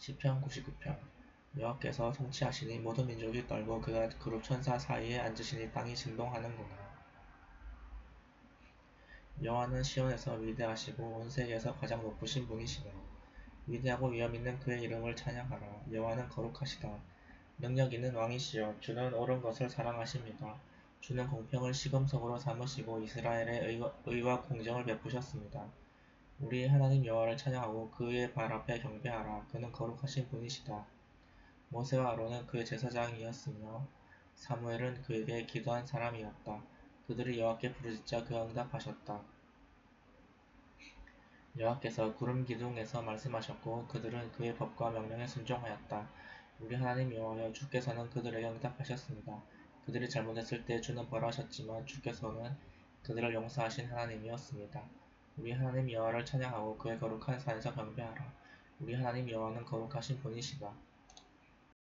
시편 99편. 여호와께서 통치하시니 모든 민족이 떨고 그가 그룹 천사 사이에 앉으시니 땅이 진동하는구나. 여호와는 시온에서 위대하시고 온 세계에서 가장 높으신 분이시네. 위대하고 위엄있는 그의 이름을 찬양하라. 여호와는 거룩하시다. 능력 있는 왕이시여, 주는 옳은 것을 사랑하십니다. 주는 공평을 시금석으로 삼으시고 이스라엘에 의와 공정을 베푸셨습니다. 우리 하나님 여호와를 찬양하고 그의 발 앞에 경배하라. 그는 거룩하신 분이시다. 모세와 아론은 그의 제사장이었으며 사무엘은 그에게 기도한 사람이었다. 그들이 여호와께 부르짖자 그가 응답하셨다. 여호와께서 구름 기둥에서 말씀하셨고 그들은 그의 법과 명령에 순종하였다. 우리 하나님 여호와여, 주께서는 그들에게 응답하셨습니다. 그들이 잘못했을 때 주는 벌하셨지만 주께서는 그들을 용서하신 하나님이었습니다. 우리 하나님 여호와를 찬양하고 그의 거룩한 산에서 경배하라. 우리 하나님 여호와는 거룩하신 분이시다.